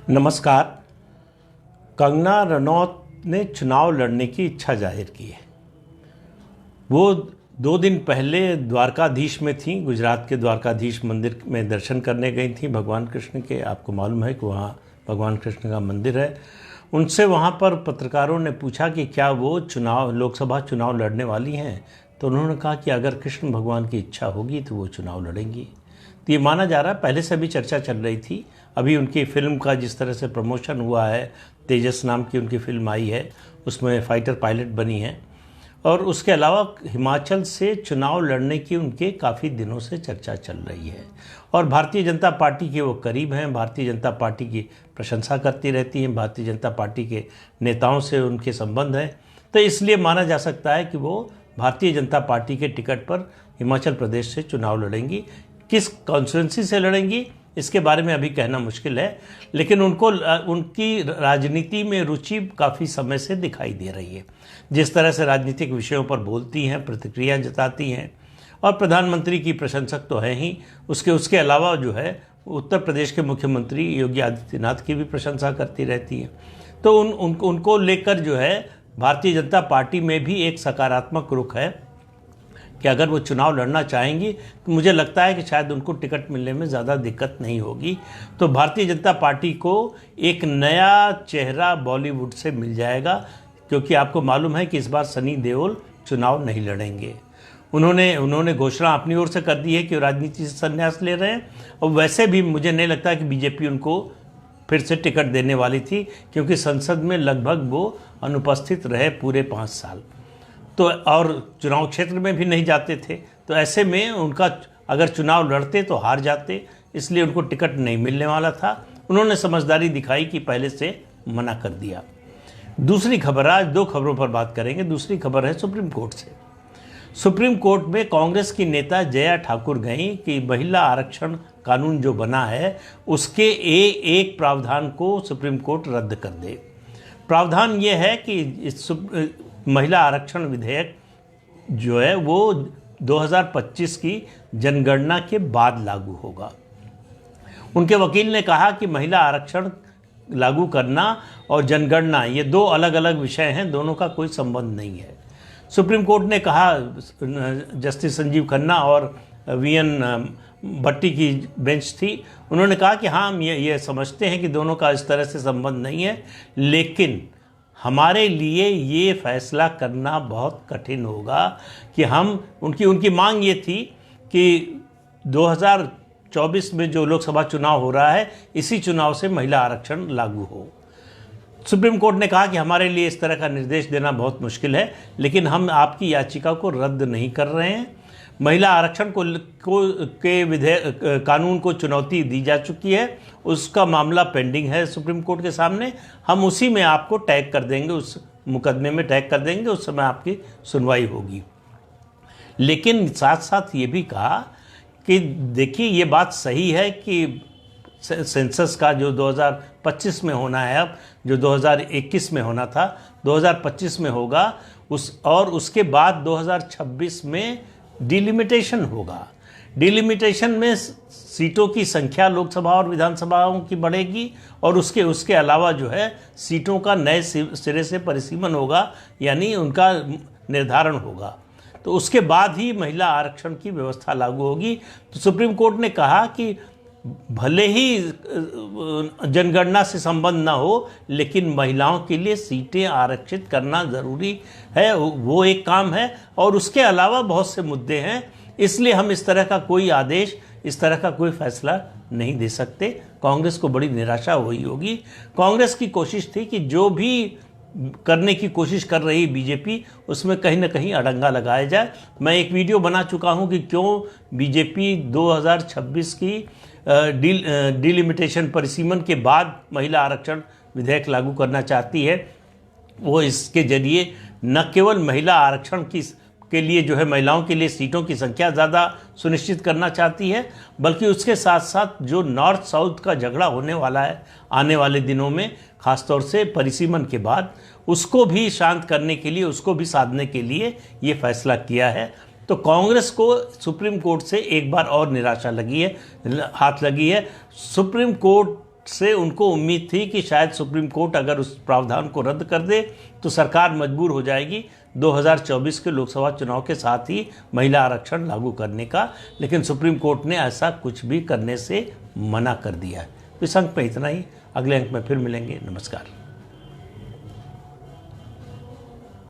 नमस्कार। कंगना रनौत ने चुनाव लड़ने की इच्छा जाहिर की है। वो 2 दिन पहले द्वारकाधीश में थी, गुजरात के द्वारकाधीश मंदिर में दर्शन करने गई थी भगवान कृष्ण के। आपको मालूम है कि वहाँ भगवान कृष्ण का मंदिर है। उनसे वहाँ पर पत्रकारों ने पूछा कि क्या वो लोकसभा चुनाव लड़ने वाली हैं, तो उन्होंने कहा कि अगर कृष्ण भगवान की इच्छा होगी तो वो चुनाव लड़ेंगी। तो ये माना जा रहा है, पहले से भी चर्चा चल रही थी। अभी उनकी फ़िल्म का जिस तरह से प्रमोशन हुआ है, तेजस नाम की उनकी फ़िल्म आई है, उसमें फाइटर पायलट बनी है। और उसके अलावा हिमाचल से चुनाव लड़ने की उनके काफ़ी दिनों से चर्चा चल रही है। और भारतीय जनता पार्टी के वो करीब हैं, भारतीय जनता पार्टी की प्रशंसा करती रहती हैं, भारतीय जनता पार्टी के नेताओं से उनके संबंध हैं। तो इसलिए माना जा सकता है कि वो भारतीय जनता पार्टी के टिकट पर हिमाचल प्रदेश से चुनाव लड़ेंगी। किस कॉन्स्टिट्यूंसी से लड़ेंगी इसके बारे में अभी कहना मुश्किल है, लेकिन उनकी राजनीति में रुचि काफ़ी समय से दिखाई दे रही है। जिस तरह से राजनीतिक विषयों पर बोलती हैं, प्रतिक्रिया जताती हैं, और प्रधानमंत्री की प्रशंसक तो है ही, उसके अलावा जो है उत्तर प्रदेश के मुख्यमंत्री योगी आदित्यनाथ की भी प्रशंसा करती रहती हैं। तो उनको लेकर जो है भारतीय जनता पार्टी में भी एक सकारात्मक रुख है कि अगर वो चुनाव लड़ना चाहेंगी तो मुझे लगता है कि शायद उनको टिकट मिलने में ज़्यादा दिक्कत नहीं होगी। तो भारतीय जनता पार्टी को एक नया चेहरा बॉलीवुड से मिल जाएगा, क्योंकि आपको मालूम है कि इस बार सनी देओल चुनाव नहीं लड़ेंगे। उन्होंने घोषणा अपनी ओर से कर दी है कि वो राजनीति से संन्यास ले रहे हैं। और वैसे भी मुझे नहीं लगता कि बीजेपी उनको फिर से टिकट देने वाली थी, क्योंकि संसद में लगभग वो अनुपस्थित रहे पूरे 5 साल, तो और चुनाव क्षेत्र में भी नहीं जाते थे। तो ऐसे में उनका अगर चुनाव लड़ते तो हार जाते, इसलिए उनको टिकट नहीं मिलने वाला था। उन्होंने समझदारी दिखाई कि पहले से मना कर दिया। दूसरी खबर, आज 2 खबरों पर बात करेंगे। दूसरी खबर है सुप्रीम कोर्ट से। सुप्रीम कोर्ट में कांग्रेस की नेता जया ठाकुर गई कि महिला आरक्षण कानून जो बना है उसके एक प्रावधान को सुप्रीम कोर्ट रद्द कर दे। प्रावधान ये है कि महिला आरक्षण विधेयक जो है वो 2025 की जनगणना के बाद लागू होगा। उनके वकील ने कहा कि महिला आरक्षण लागू करना और जनगणना ये 2 अलग अलग विषय हैं, दोनों का कोई संबंध नहीं है। सुप्रीम कोर्ट ने कहा, जस्टिस संजीव खन्ना और वीएन भट्टी की बेंच थी, उन्होंने कहा कि हाँ, हम ये समझते हैं कि दोनों का इस तरह से संबंध नहीं है, लेकिन हमारे लिए ये फैसला करना बहुत कठिन होगा कि हम उनकी मांग ये थी कि 2024 में जो लोकसभा चुनाव हो रहा है, इसी चुनाव से महिला आरक्षण लागू हो। सुप्रीम कोर्ट ने कहा कि हमारे लिए इस तरह का निर्देश देना बहुत मुश्किल है, लेकिन हम आपकी याचिका को रद्द नहीं कर रहे हैं। महिला आरक्षण के कानून को चुनौती दी जा चुकी है, उसका मामला पेंडिंग है सुप्रीम कोर्ट के सामने। हम उसी में आपको टैग कर देंगे, उस मुकदमे में टैग कर देंगे, उस समय आपकी सुनवाई होगी। लेकिन साथ साथ ये भी कहा कि देखिए, ये बात सही है कि सेंसस का जो 2025 में होना है, अब जो 2021 में होना था 2025 में होगा, उसके बाद 2026 में डिलिमिटेशन होगा। डिलिमिटेशन में सीटों की संख्या लोकसभा और विधानसभाओं की बढ़ेगी, और उसके अलावा जो है सीटों का नए सिरे से परिसीमन होगा, यानी उनका निर्धारण होगा। तो उसके बाद ही महिला आरक्षण की व्यवस्था लागू होगी। तो सुप्रीम कोर्ट ने कहा कि भले ही जनगणना से संबंध ना हो, लेकिन महिलाओं के लिए सीटें आरक्षित करना ज़रूरी है, वो एक काम है। और उसके अलावा बहुत से मुद्दे हैं, इसलिए हम इस तरह का कोई आदेश, इस तरह का कोई फैसला नहीं दे सकते। कांग्रेस को बड़ी निराशा हुई होगी। कांग्रेस की कोशिश थी कि जो भी करने की कोशिश कर रही बीजेपी, उसमें कहीं ना कहीं अड़ंगा लगाया जाए। मैं एक वीडियो बना चुका हूं कि क्यों बीजेपी 2026 की डिलिमिटेशन परिसीमन के बाद महिला आरक्षण विधेयक लागू करना चाहती है। वो इसके जरिए न केवल महिला आरक्षण के लिए जो है महिलाओं के लिए सीटों की संख्या ज़्यादा सुनिश्चित करना चाहती है, बल्कि उसके साथ साथ जो नॉर्थ साउथ का झगड़ा होने वाला है आने वाले दिनों में, खासतौर से परिसीमन के बाद, उसको भी शांत करने के लिए, उसको भी साधने के लिए ये फैसला किया है। तो कांग्रेस को सुप्रीम कोर्ट से एक बार और निराशा हाथ लगी है। सुप्रीम कोर्ट से उनको उम्मीद थी कि शायद सुप्रीम कोर्ट अगर उस प्रावधान को रद्द कर दे तो सरकार मजबूर हो जाएगी 2024 के लोकसभा चुनाव के साथ ही महिला आरक्षण लागू करने का, लेकिन सुप्रीम कोर्ट ने ऐसा कुछ भी करने से मना कर दिया है। तो इस अंक में इतना ही, अगले अंक में फिर मिलेंगे। नमस्कार।